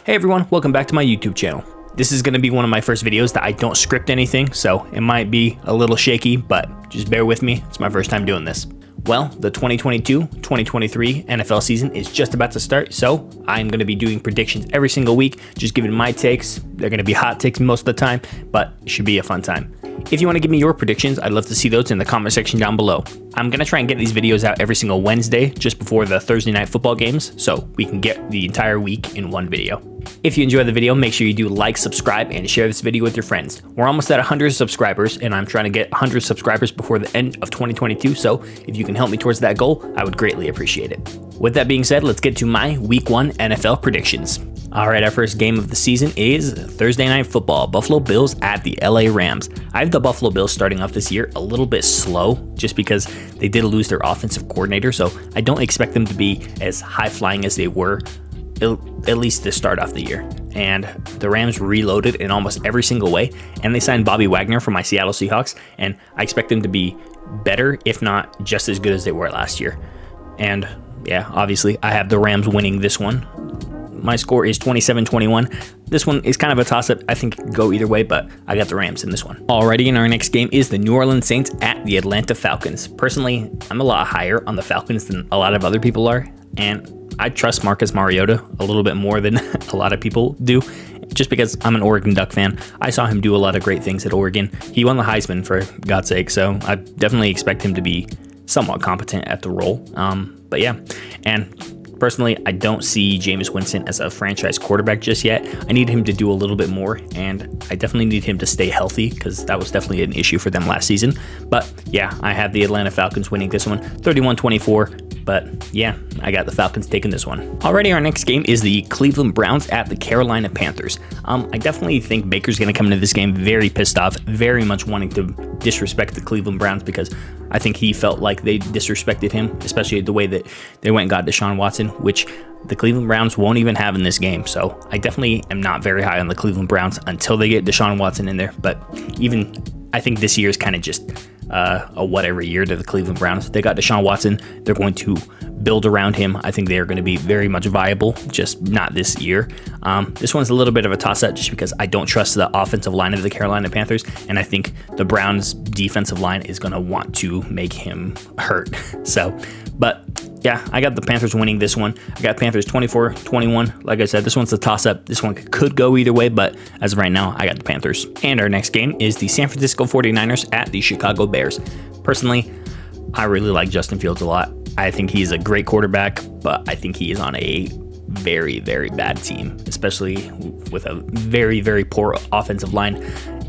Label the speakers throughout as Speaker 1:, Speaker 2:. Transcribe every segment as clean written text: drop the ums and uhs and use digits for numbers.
Speaker 1: Hey everyone, welcome back to my YouTube channel. This is going to be one of my first videos that I don't script anything, so it might be a little shaky, but just bear with me, it's my first time doing this. Well, the 2022-2023 NFL season is just about to start, so I'm going to be doing predictions every single week, just giving my takes. They're going to be hot takes most of the time, but it should be a fun time. If you want to give me your predictions, I'd love to see those in the comment section down below. I'm going to try and get these videos out every single Wednesday, just before the Thursday night football games, so we can get the entire week in one video. If you enjoyed the video, make sure you do like, subscribe, and share this video with your friends. We're almost at 100 subscribers, and I'm trying to get 100 subscribers before the end of 2022, so if you can help me towards that goal, I would greatly appreciate it. With that being said, let's get to my Week 1 NFL predictions. Alright, our first game of the season is Thursday Night Football, Buffalo Bills at the LA Rams. I have the Buffalo Bills starting off this year a little bit slow, just because they did lose their offensive coordinator, so I don't expect them to be as high-flying as they were at least to start off the year. And the Rams reloaded in almost every single way, and they signed Bobby Wagner from my Seattle Seahawks, and I expect them to be better, if not just as good as they were last year. And yeah, obviously I have the Rams winning this one. My score is 27-21. This one is kind of a toss-up. I think it could go either way, but I got the Rams in this one. Alrighty, and our next game is the New Orleans Saints at the Atlanta Falcons. Personally, I'm a lot higher on the Falcons than a lot of other people are, and I trust Marcus Mariota a little bit more than a lot of people do, just because I'm an Oregon Duck fan. I saw him do a lot of great things at Oregon. He won the Heisman, for God's sake, so I definitely expect him to be somewhat competent at the role. But yeah, and personally, I don't see Jameis Winston as a franchise quarterback just yet. I need him to do a little bit more, and I definitely need him to stay healthy, because that was definitely an issue for them last season. But yeah, I have the Atlanta Falcons winning this one, 31-24. But yeah, I got the Falcons taking this one. Already, our next game is the Cleveland Browns at the Carolina Panthers. I definitely think Baker's going to come into this game very pissed off, very much wanting to disrespect the Cleveland Browns, because I think he felt like they disrespected him, especially the way that they went and got Deshaun Watson, which the Cleveland Browns won't even have in this game. So I definitely am not very high on the Cleveland Browns until they get Deshaun Watson in there. But even I think this year is kind of just a whatever year to the Cleveland Browns. They got Deshaun Watson. They're going to build around him. I think they are going to be very much viable, just not this year. This one's a little bit of a toss-up just because I don't trust the offensive line of the Carolina Panthers, and I think the Browns' defensive line is going to want to make him hurt. But yeah, I got the Panthers winning this one. I got Panthers 24-21. Like I said, this one's a toss-up. This one could go either way, but as of right now, I got the Panthers. And our next game is the San Francisco 49ers at the Chicago Bears. Personally, I really like Justin Fields a lot. I think he's a great quarterback, but I think he is on a very, very bad team, especially with a very, very poor offensive line.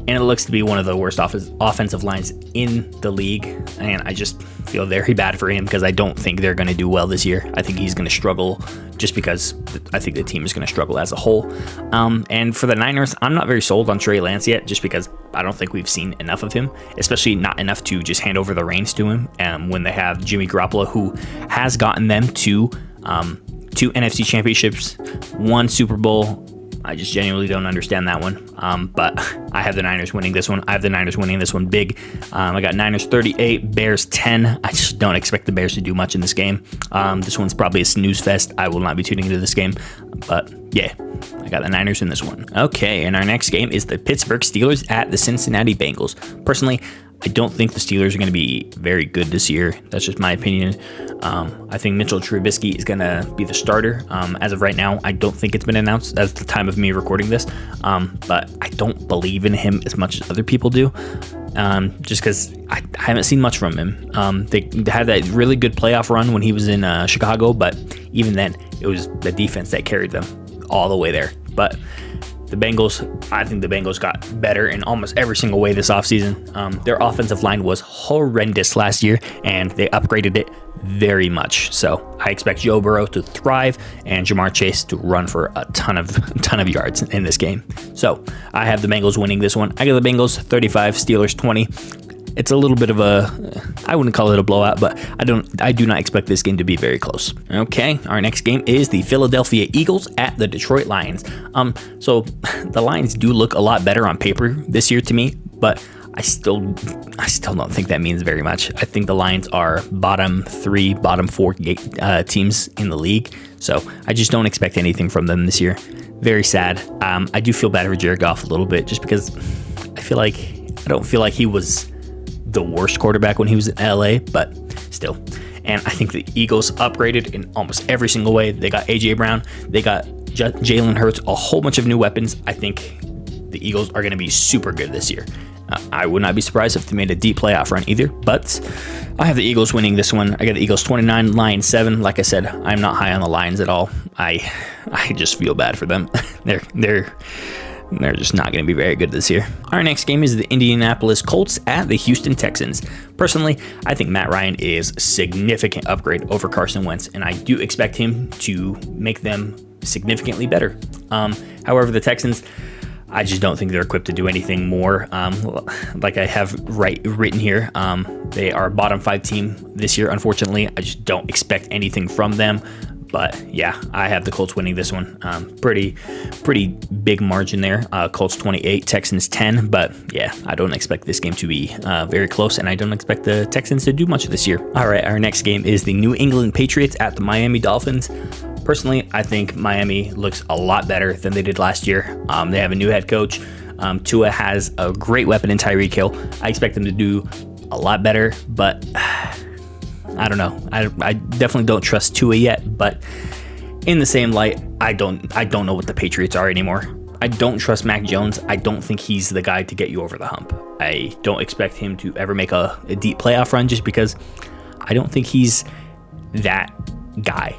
Speaker 1: And it looks to be one of the worst offensive lines in the league. And I just feel very bad for him, because I don't think they're going to do well this year. I think he's going to struggle, just because I think the team is going to struggle as a whole. And for the Niners, I'm not very sold on Trey Lance yet, just because I don't think we've seen enough of him, especially not enough to just hand over the reins to him. When they have Jimmy Garoppolo, who has gotten them to 2 NFC championships, 1 Super Bowl. I just genuinely don't understand that one. But I have the Niners winning this one. I have the Niners winning this one big. I got Niners 38, Bears 10. I just don't expect the Bears to do much in this game. This one's probably a snooze fest. I will not be tuning into this game. But yeah, I got the Niners in this one. Okay, and our next game is the Pittsburgh Steelers at the Cincinnati Bengals. Personally, I don't think the Steelers are going to be very good this year. That's just my opinion. I think Mitchell Trubisky is going to be the starter. As of right now, I don't think it's been announced at the time of me recording this. But I don't believe in him as much as other people do. Just because I haven't seen much from him. They had that really good playoff run when he was in Chicago, but even then, it was the defense that carried them all the way there. But the Bengals, I think the Bengals got better in almost every single way this offseason. Their offensive line was horrendous last year, and they upgraded it very much. So I expect Joe Burrow to thrive and Jamar Chase to run for a ton of yards in this game. So I have the Bengals winning this one. I got the Bengals 35, Steelers 20. It's a little bit of I wouldn't call it a blowout, but I do not expect this game to be very close. Okay, our next game is the Philadelphia Eagles at the Detroit Lions. So the Lions do look a lot better on paper this year to me, but I still don't think that means very much. I think the Lions are bottom 3, bottom 4 teams in the league, so I just don't expect anything from them this year. Very sad. I do feel bad for Jared Goff a little bit, just because I don't feel like he was the worst quarterback when he was in LA, but still. And I think the Eagles upgraded in almost every single way. They got AJ Brown, they got Jalen Hurts, a whole bunch of new weapons. I think the Eagles are going to be super good this year. I would not be surprised if they made a deep playoff run either, but I have the Eagles winning this one. I got the Eagles 29, Lions 7. Like I said, I'm not high on the Lions at all. I just feel bad for them. They're just not going to be very good this year. Our next game is the Indianapolis Colts at the Houston Texans. Personally, I think Matt Ryan is a significant upgrade over Carson Wentz, and I do expect him to make them significantly better. However, the Texans, I just don't think they're equipped to do anything more. Like I have written here, they are a bottom 5 team this year. Unfortunately, I just don't expect anything from them. But yeah, I have the Colts winning this one. Pretty big margin there. Colts 28, Texans 10. But yeah, I don't expect this game to be very close, and I don't expect the Texans to do much this year. All right, our next game is the New England Patriots at the Miami Dolphins. Personally, I think Miami looks a lot better than they did last year. They have a new head coach. Tua has a great weapon in Tyreek Hill. I expect them to do a lot better, but I don't know. I definitely don't trust Tua yet, but in the same light, I don't know what the Patriots are anymore. I don't trust Mac Jones. I don't think he's the guy to get you over the hump. I don't expect him to ever make a deep playoff run, just because I don't think he's that guy,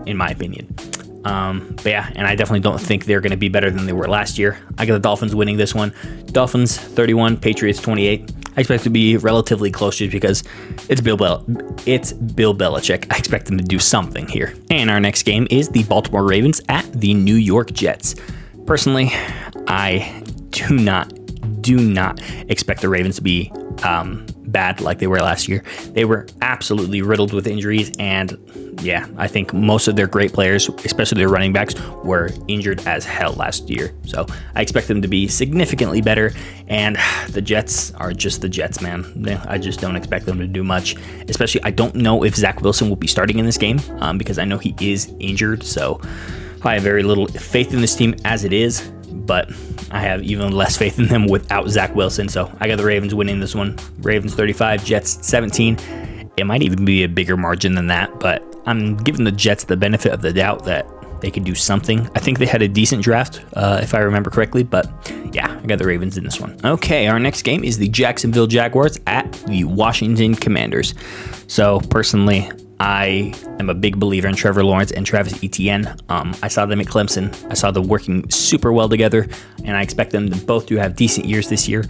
Speaker 1: in my opinion. But yeah, and I definitely don't think they're going to be better than they were last year. I got the Dolphins winning this one. Dolphins 31, Patriots 28. I expect to be relatively close, just because it's Bill Belichick. I expect them to do something here. And our next game is the Baltimore Ravens at the New York Jets. Personally, I do not expect the Ravens to be bad like they were last year. They were absolutely riddled with injuries, and yeah, I think most of their great players, especially their running backs, were injured as hell last year. So I expect them to be significantly better, and the Jets are just the Jets, man. I just don't expect them to do much. Especially, I don't know if Zach Wilson will be starting in this game, because I know he is injured, so I have very little faith in this team as it is, but I have even less faith in them without Zach Wilson. So I got the Ravens winning this one. Ravens 35, Jets 17. It might even be a bigger margin than that, but I'm giving the Jets the benefit of the doubt that they could do something. I think they had a decent draft, if I remember correctly, but yeah, I got the Ravens in this one. Okay, our next game is the Jacksonville Jaguars at the Washington Commanders. So personally, I am a big believer in Trevor Lawrence and Travis Etienne. I saw them at Clemson. I saw them working super well together, and I expect them to both to have decent years this year.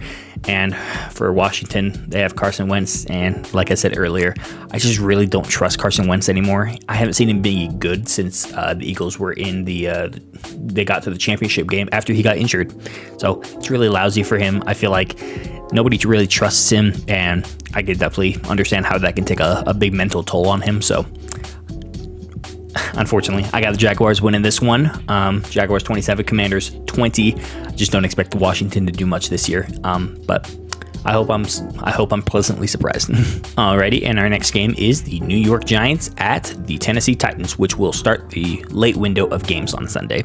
Speaker 1: And for Washington, they have Carson Wentz, and like I said earlier, I just really don't trust Carson Wentz anymore. I haven't seen him be good since the Eagles were in they got to the championship game after he got injured. So it's really lousy for him. I feel like nobody really trusts him, and I could definitely understand how that can take a big mental toll on him. So unfortunately, I got the Jaguars winning this one. Jaguars 27, Commanders 20. I just don't expect Washington to do much this year. But I hope I'm pleasantly surprised. Alrighty, and our next game is the New York Giants at the Tennessee Titans, which will start the late window of games on Sunday.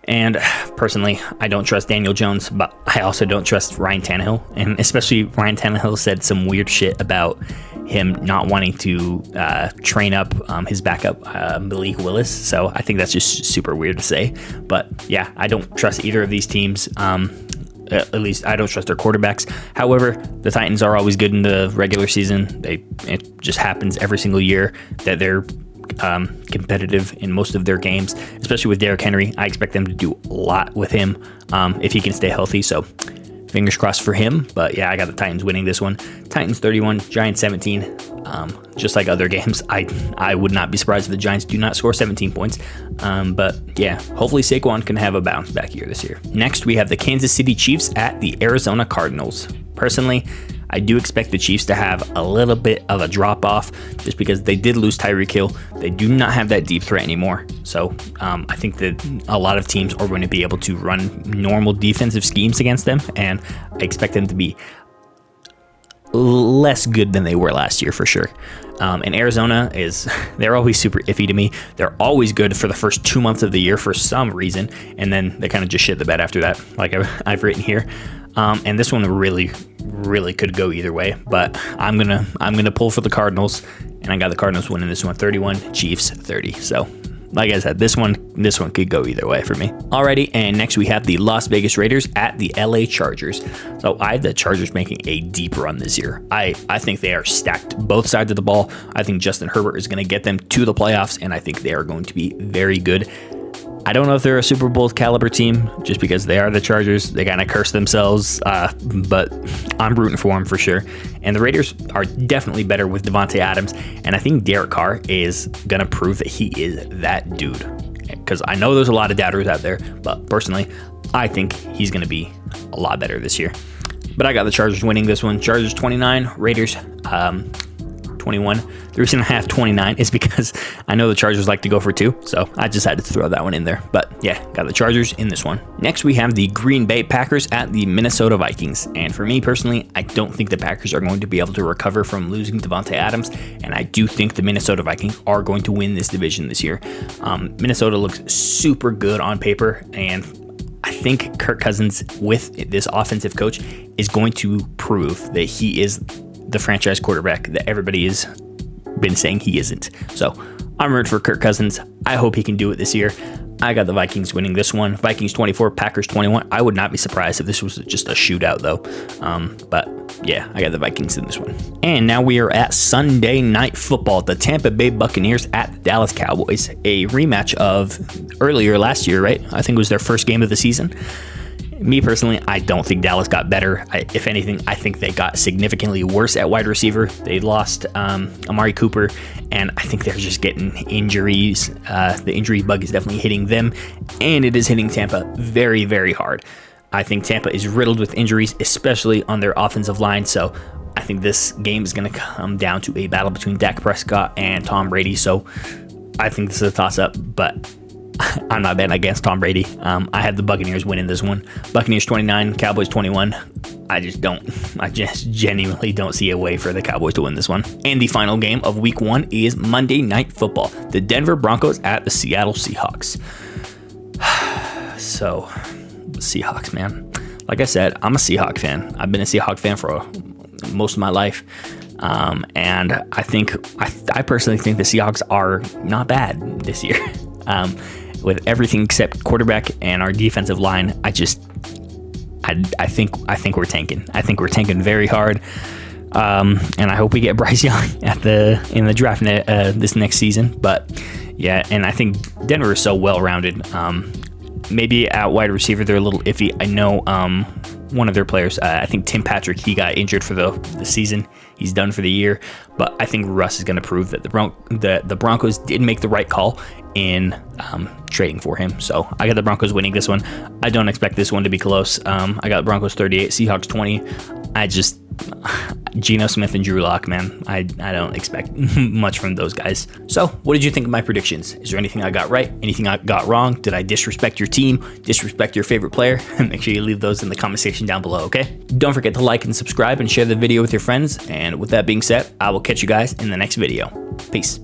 Speaker 1: And personally, I don't trust Daniel Jones, but I also don't trust Ryan Tannehill. And especially Ryan Tannehill said some weird shit about him not wanting to train up his backup, Malik Willis. So I think that's just super weird to say. But yeah, I don't trust either of these teams. At least I don't trust their quarterbacks. However, the Titans are always good in the regular season. It just happens every single year that they're competitive in most of their games, especially with Derrick Henry. I expect them to do a lot with him if he can stay healthy. So fingers crossed for him. But yeah, I got the Titans winning this one. Titans 31, Giants 17. Just like other games, I would not be surprised if the Giants do not score 17 points. But yeah, hopefully Saquon can have a bounce back year this year. Next, we have the Kansas City Chiefs at the Arizona Cardinals. Personally, I do expect the Chiefs to have a little bit of a drop off just because they did lose Tyreek Hill. They do not have that deep threat anymore. So I think that a lot of teams are going to be able to run normal defensive schemes against them, and I expect them to be less good than they were last year for sure. And Arizona they're always super iffy to me. They're always good for the first 2 months of the year for some reason, and then they kind of just shit the bed after that, like I've written here. And this one really could go either way, but I'm gonna pull for the Cardinals, and I got the Cardinals winning this one 31, Chiefs 30. So like I said, this one could go either way for me. Alrighty, and next we have the Las Vegas Raiders at the LA Chargers. So I have the Chargers making a deep run this year. I think they are stacked both sides of the ball. I think Justin Herbert is going to get them to the playoffs, and I think they are going to be very good. I don't know if they're a Super Bowl caliber team just because they are the Chargers. They kind of curse themselves, but I'm rooting for them for sure. And the Raiders are definitely better with Devontae Adams, and I think Derek Carr is going to prove that he is that dude. Because I know there's a lot of doubters out there, but personally, I think he's going to be a lot better this year. But I got the Chargers winning this one. Chargers 29, Raiders 21. The reason I have 29 is because I know the Chargers like to go for 2, so I just had to throw that one in there. But yeah, got the Chargers in this one. Next, we have the Green Bay Packers at the Minnesota Vikings. And for me personally, I don't think the Packers are going to be able to recover from losing Devontae Adams, and I do think the Minnesota Vikings are going to win this division this year. Minnesota looks super good on paper, and I think Kirk Cousins, with this offensive coach, is going to prove that he is the franchise quarterback that everybody has been saying he isn't. So I'm rooting for Kirk Cousins. I hope he can do it this year. I got the Vikings winning this one. Vikings 24, Packers 21. I would not be surprised if this was just a shootout though. But yeah, I got the Vikings in this one. And now we are at Sunday Night Football. The Tampa Bay Buccaneers at the Dallas Cowboys. A rematch of earlier last year, right? I think it was their first game of the season. Me personally, I don't think Dallas got better. If anything, I think they got significantly worse at wide receiver. They lost Amari Cooper, and I think they're just getting injuries. The injury bug is definitely hitting them, and it is hitting Tampa very, very hard. I think Tampa is riddled with injuries, especially on their offensive line. So I think this game is going to come down to a battle between Dak Prescott and Tom Brady. So I think this is a toss-up, but I'm not betting against Tom Brady. I have the Buccaneers winning this one. Buccaneers 29, Cowboys 21. I just genuinely don't see a way for the Cowboys to win this one. And the final game of week 1 is Monday Night Football. The Denver Broncos at the Seattle Seahawks. So, Seahawks, man. Like I said, I'm a Seahawk fan. I've been a Seahawk fan for most of my life. And I personally think the Seahawks are not bad this year. With everything except quarterback and our defensive line, I think we're tanking. I think we're tanking very hard. And I hope we get Bryce Young in the draft this next season. But yeah, and I think Denver is so well-rounded. Maybe at wide receiver they're a little iffy. I know one of their players, I think Tim Patrick, he got injured for the season. He's done for the year. But I think Russ is going to prove that the Broncos did make the right call in trading for him. So I got the Broncos winning this one. I don't expect this one to be close. I got Broncos 38, Seahawks 20. Geno Smith and Drew Lock, man. I don't expect much from those guys. So what did you think of my predictions? Is there anything I got right? Anything I got wrong? Did I disrespect your team? Disrespect your favorite player? Make sure you leave those in the comment section down below, okay? Don't forget to like and subscribe and share the video with your friends. And with that being said, I will catch you guys in the next video. Peace.